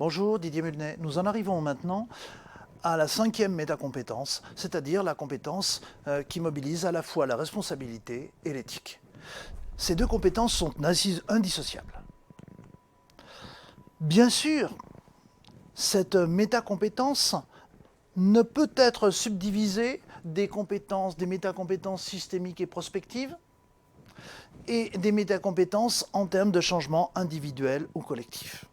Bonjour Didier Mulnet, nous en arrivons maintenant à la 5e métacompétence, c'est-à-dire la compétence qui mobilise à la fois la responsabilité et l'éthique. Ces deux compétences sont indissociables. Bien sûr, cette métacompétence ne peut être subdivisée des métacompétences systémiques et prospectives et des métacompétences en termes de changement individuel ou collectif.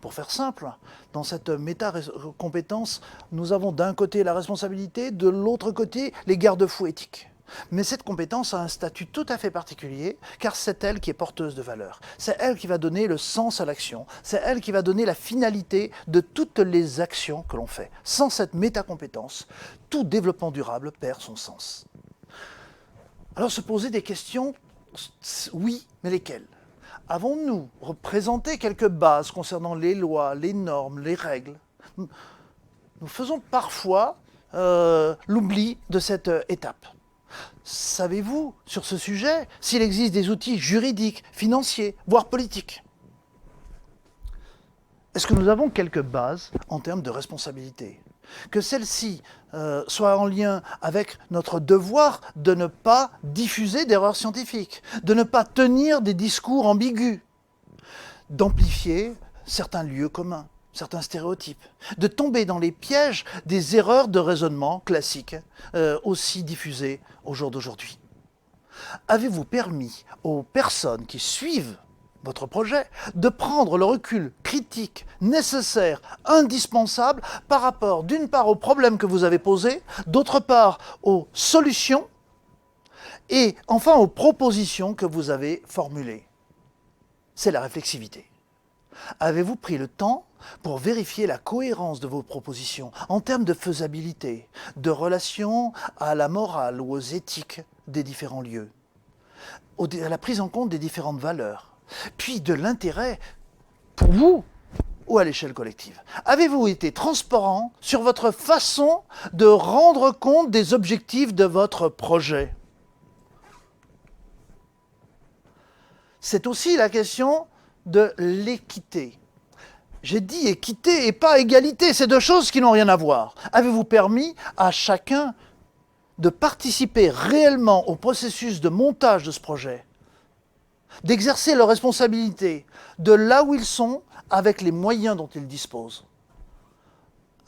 Pour faire simple, dans cette méta-compétence, nous avons d'un côté la responsabilité, de l'autre côté les garde-fous éthiques. Mais cette compétence a un statut tout à fait particulier, car c'est elle qui est porteuse de valeur. C'est elle qui va donner le sens à l'action. C'est elle qui va donner la finalité de toutes les actions que l'on fait. Sans cette métacompétence, tout développement durable perd son sens. Alors se poser des questions, oui, mais lesquelles ? Avons-nous représenté quelques bases concernant les lois, les normes, les règles ? Nous faisons parfois l'oubli de cette étape. Savez-vous, sur ce sujet, s'il existe des outils juridiques, financiers, voire politiques ? Est-ce que nous avons quelques bases en termes de responsabilité ? Que celle-ci soit en lien avec notre devoir de ne pas diffuser d'erreurs scientifiques, de ne pas tenir des discours ambigus, d'amplifier certains lieux communs, certains stéréotypes, de tomber dans les pièges des erreurs de raisonnement classiques, aussi diffusées au jour d'aujourd'hui. Avez-vous permis aux personnes qui suivent votre projet de prendre le recul critique nécessaire, indispensable par rapport d'une part aux problèmes que vous avez posés, d'autre part aux solutions et enfin aux propositions que vous avez formulées? C'est la réflexivité. Avez-vous pris le temps pour vérifier la cohérence de vos propositions en termes de faisabilité, de relation à la morale ou aux éthiques des différents lieux, à la prise en compte des différentes valeurs, puis de l'intérêt pour vous ou à l'échelle collective? Avez-vous été transparent sur votre façon de rendre compte des objectifs de votre projet? C'est aussi la question de l'équité. J'ai dit équité et pas égalité, c'est deux choses qui n'ont rien à voir. Avez-vous permis à chacun de participer réellement au processus de montage de ce projet, d'exercer leurs responsabilités de là où ils sont avec les moyens dont ils disposent?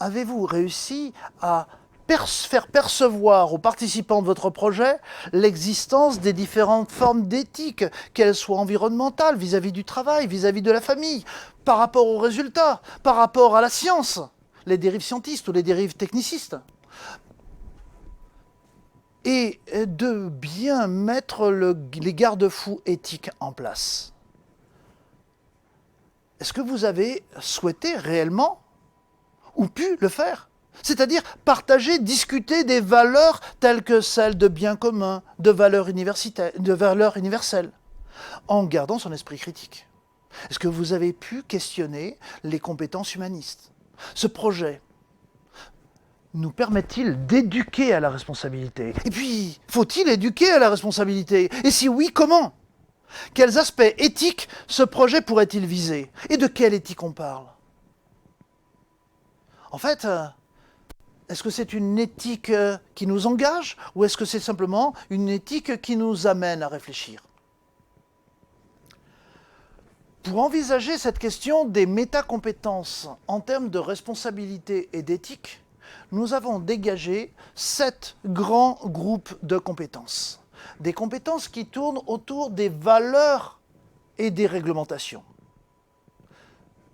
Avez-vous réussi à faire percevoir aux participants de votre projet l'existence des différentes formes d'éthique, qu'elles soient environnementales, vis-à-vis du travail, vis-à-vis de la famille, par rapport aux résultats, par rapport à la science, les dérives scientistes ou les dérives technicistes? Et de bien mettre les garde-fous éthiques en place. Est-ce que vous avez souhaité réellement ou pu le faire? C'est-à-dire partager, discuter des valeurs telles que celles de bien commun, de valeurs universelles, en gardant son esprit critique. Est-ce que vous avez pu questionner les compétences humanistes? Ce projet nous permet-il d'éduquer à la responsabilité? Et puis, faut-il éduquer à la responsabilité? Et si oui, comment? Quels aspects éthiques ce projet pourrait-il viser? Et de quelle éthique on parle? En fait, est-ce que c'est une éthique qui nous engage ou est-ce que c'est simplement une éthique qui nous amène à réfléchir? Pour envisager cette question des métacompétences en termes de responsabilité et d'éthique, nous avons dégagé 7 grands groupes de compétences. Des compétences qui tournent autour des valeurs et des réglementations.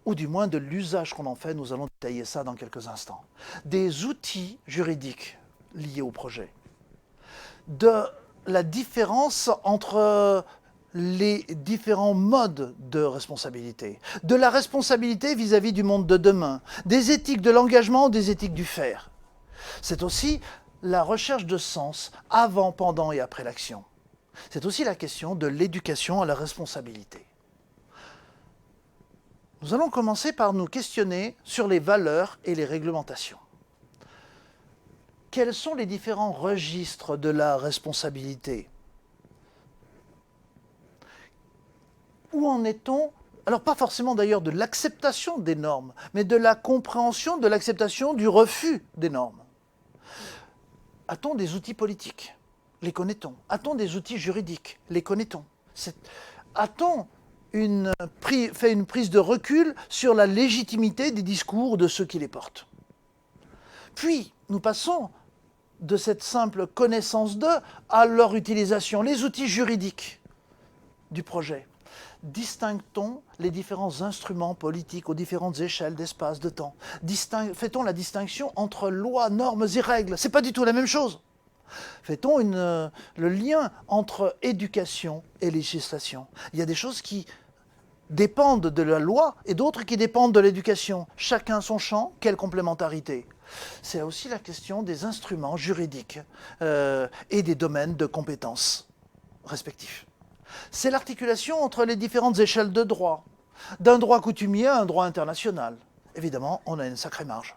Ou du moins de l'usage qu'on en fait, nous allons détailler ça dans quelques instants. Des outils juridiques liés au projet. De la différence entre les différents modes de responsabilité. De la responsabilité vis-à-vis du monde de demain. Des éthiques de l'engagement ou des éthiques du faire. C'est aussi la recherche de sens avant, pendant et après l'action. C'est aussi la question de l'éducation à la responsabilité. Nous allons commencer par nous questionner sur les valeurs et les réglementations. Quels sont les différents registres de la responsabilité? Où en est-on alors pas forcément d'ailleurs de l'acceptation des normes, mais de la compréhension, de l'acceptation du refus des normes. A-t-on des outils politiques? Les connaît-on? A-t-on des outils juridiques? Les connaît-on? A-t-on fait une prise de recul sur la légitimité des discours de ceux qui les portent? Puis, nous passons de cette simple connaissance d'eux à leur utilisation, les outils juridiques du projet. Distingue-t-on les différents instruments politiques aux différentes échelles d'espace, de temps? Fait-on la distinction entre lois, normes et règles? Ce n'est pas du tout la même chose. Fait-on le lien entre éducation et législation? Il y a des choses qui dépendent de la loi et d'autres qui dépendent de l'éducation. Chacun son champ, quelle complémentarité? C'est aussi la question des instruments juridiques et des domaines de compétences respectifs. C'est l'articulation entre les différentes échelles de droit, d'un droit coutumier à un droit international. Évidemment, on a une sacrée marge.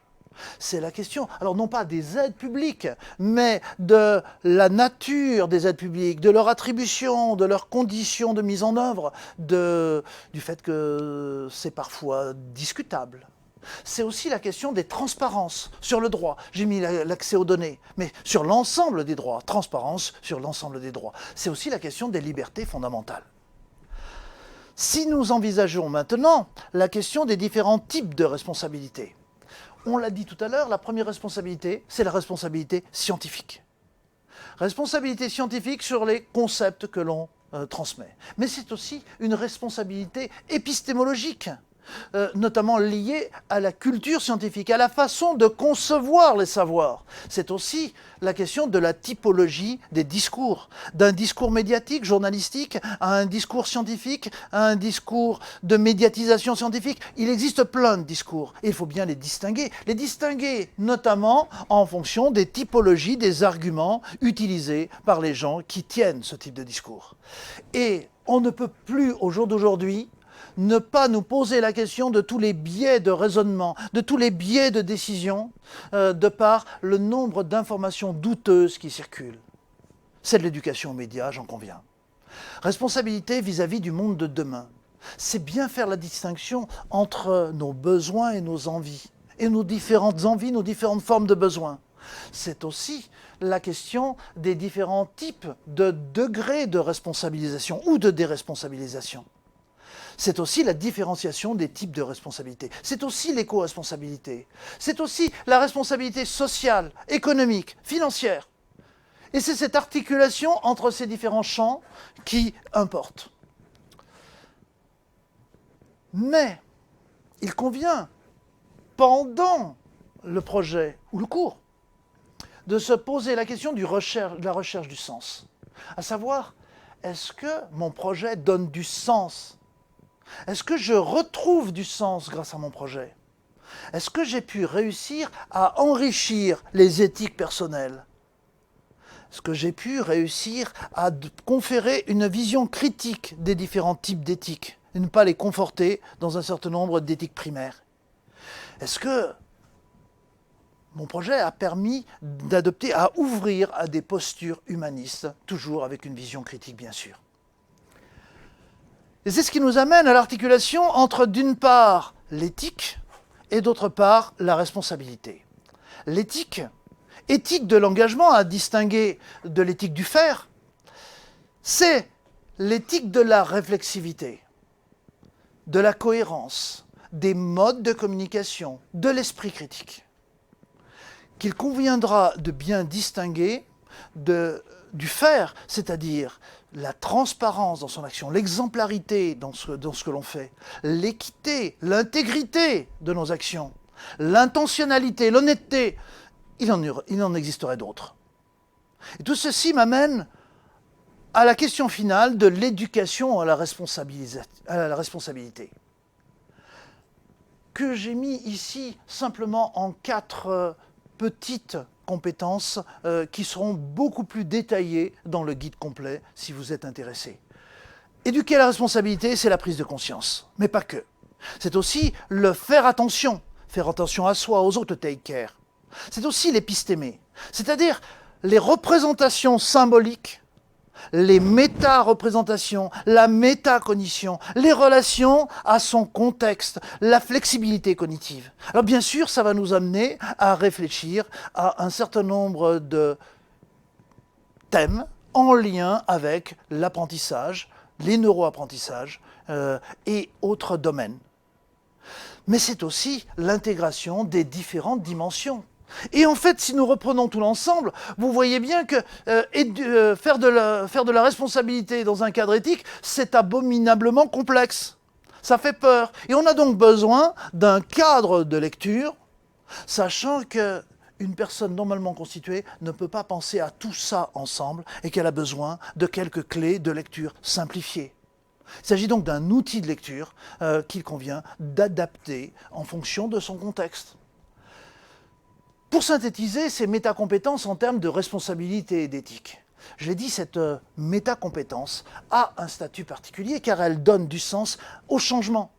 C'est la question, alors non pas des aides publiques, mais de la nature des aides publiques, de leur attribution, de leurs conditions de mise en œuvre, du fait que c'est parfois discutable. C'est aussi la question des transparences sur le droit. J'ai mis l'accès aux données, mais sur l'ensemble des droits, transparence sur l'ensemble des droits. C'est aussi la question des libertés fondamentales. Si nous envisageons maintenant la question des différents types de responsabilités, on l'a dit tout à l'heure, la première responsabilité, c'est la responsabilité scientifique. Responsabilité scientifique sur les concepts que l'on transmet. Mais c'est aussi une responsabilité épistémologique, notamment liée à la culture scientifique, à la façon de concevoir les savoirs. C'est aussi la question de la typologie des discours, d'un discours médiatique, journalistique, à un discours scientifique, à un discours de médiatisation scientifique. Il existe plein de discours, et il faut bien les distinguer notamment en fonction des typologies, des arguments utilisés par les gens qui tiennent ce type de discours. Et on ne peut plus, au jour d'aujourd'hui, ne pas nous poser la question de tous les biais de raisonnement, de tous les biais de décision, de par le nombre d'informations douteuses qui circulent. C'est de l'éducation aux médias, j'en conviens. Responsabilité vis-à-vis du monde de demain. C'est bien faire la distinction entre nos besoins et nos envies, et nos différentes envies, nos différentes formes de besoins. C'est aussi la question des différents types de degrés de responsabilisation ou de déresponsabilisation. C'est aussi la différenciation des types de responsabilités. C'est aussi l'éco-responsabilité. C'est aussi la responsabilité sociale, économique, financière. Et c'est cette articulation entre ces différents champs qui importe. Mais il convient, pendant le projet ou le cours, de se poser la question de la recherche du sens. À savoir, est-ce que mon projet donne du sens ? Est-ce que je retrouve du sens grâce à mon projet? Est-ce que j'ai pu réussir à enrichir les éthiques personnelles? Est-ce que j'ai pu réussir à conférer une vision critique des différents types d'éthiques et ne pas les conforter dans un certain nombre d'éthiques primaires? Est-ce que mon projet a permis à ouvrir à des postures humanistes, toujours avec une vision critique bien sûr? Et c'est ce qui nous amène à l'articulation entre, d'une part, l'éthique et d'autre part, la responsabilité. L'éthique, éthique de l'engagement à distinguer de l'éthique du faire, c'est l'éthique de la réflexivité, de la cohérence, des modes de communication, de l'esprit critique, qu'il conviendra de bien distinguer du faire, c'est-à-dire la transparence dans son action, l'exemplarité dans ce que l'on fait, l'équité, l'intégrité de nos actions, l'intentionnalité, l'honnêteté, il en existerait d'autres. Et tout ceci m'amène à la question finale de l'éducation à la responsabilité, que j'ai mis ici simplement en 4 petites compétences qui seront beaucoup plus détaillées dans le guide complet si vous êtes intéressé. Éduquer à la responsabilité, c'est la prise de conscience, mais pas que. C'est aussi le faire attention à soi, aux autres, take care. C'est aussi l'épistémé, c'est-à-dire les représentations symboliques les méta-représentations, la métacognition, les relations à son contexte, la flexibilité cognitive. Alors bien sûr, ça va nous amener à réfléchir à un certain nombre de thèmes en lien avec l'apprentissage, les neuroapprentissages et autres domaines. Mais c'est aussi l'intégration des différentes dimensions. Et en fait, si nous reprenons tout l'ensemble, vous voyez bien que faire de la responsabilité dans un cadre éthique, c'est abominablement complexe. Ça fait peur. Et on a donc besoin d'un cadre de lecture, sachant qu'une personne normalement constituée ne peut pas penser à tout ça ensemble et qu'elle a besoin de quelques clés de lecture simplifiées. Il s'agit donc d'un outil de lecture qu'il convient d'adapter en fonction de son contexte. Pour synthétiser ces métacompétences en termes de responsabilité et d'éthique, je l'ai dit, cette métacompétence a un statut particulier car elle donne du sens au changement.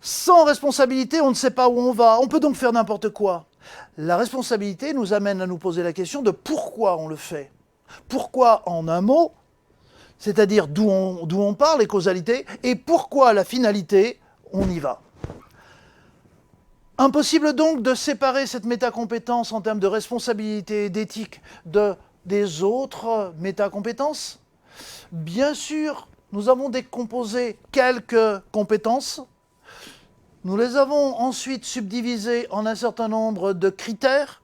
Sans responsabilité, on ne sait pas où on va, on peut donc faire n'importe quoi. La responsabilité nous amène à nous poser la question de pourquoi on le fait. Pourquoi en un mot, c'est-à-dire d'où on part, les causalités, et pourquoi la finalité, on y va. Impossible donc de séparer cette métacompétence en termes de responsabilité et d'éthique des autres métacompétences. Bien sûr, nous avons décomposé quelques compétences. Nous les avons ensuite subdivisées en un certain nombre de critères,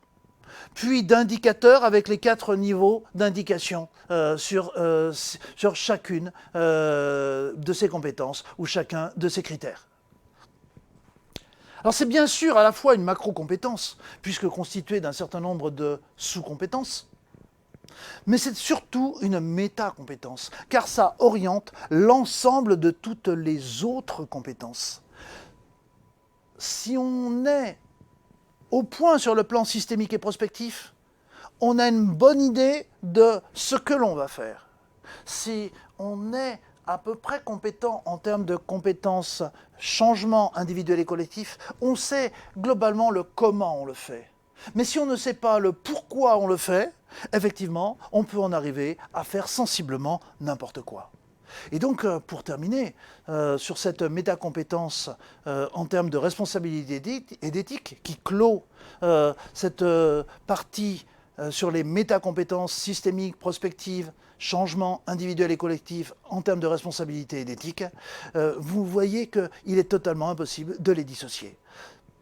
puis d'indicateurs avec les 4 niveaux d'indication sur chacune de ces compétences ou chacun de ces critères. Alors c'est bien sûr à la fois une macro-compétence, puisque constituée d'un certain nombre de sous-compétences, mais c'est surtout une méta-compétence, car ça oriente l'ensemble de toutes les autres compétences. Si on est au point sur le plan systémique et prospectif, on a une bonne idée de ce que l'on va faire. Si on est à peu près compétent en termes de compétences changement individuel et collectif, on sait globalement le comment on le fait. Mais si on ne sait pas le pourquoi on le fait, effectivement, on peut en arriver à faire sensiblement n'importe quoi. Et donc, pour terminer, sur cette métacompétence en termes de responsabilité et d'éthique qui clôt cette partie sur les métacompétences systémiques, prospectives, changement individuel et collectif en termes de responsabilité et d'éthique, vous voyez qu'il est totalement impossible de les dissocier.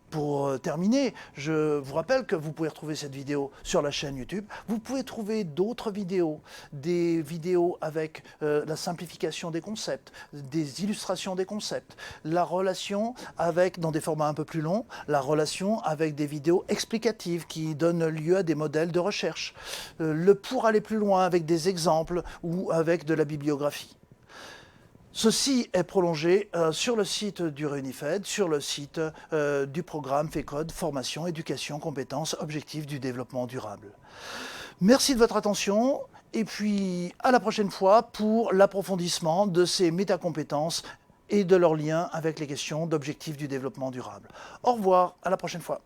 Pour terminer, je vous rappelle que vous pouvez retrouver cette vidéo sur la chaîne YouTube. Vous pouvez trouver d'autres vidéos, des vidéos avec la simplification des concepts, des illustrations des concepts, la relation avec, dans des formats un peu plus longs, la relation avec des vidéos explicatives qui donnent lieu à des modèles de recherche, le pour aller plus loin avec des exemples ou avec de la bibliographie. Ceci est prolongé sur le site du Réunifed, sur le site du programme FECODE, Formation, Éducation, Compétences, Objectifs du développement durable. Merci de votre attention et puis à la prochaine fois pour l'approfondissement de ces métacompétences et de leurs liens avec les questions d'objectifs du développement durable. Au revoir, à la prochaine fois.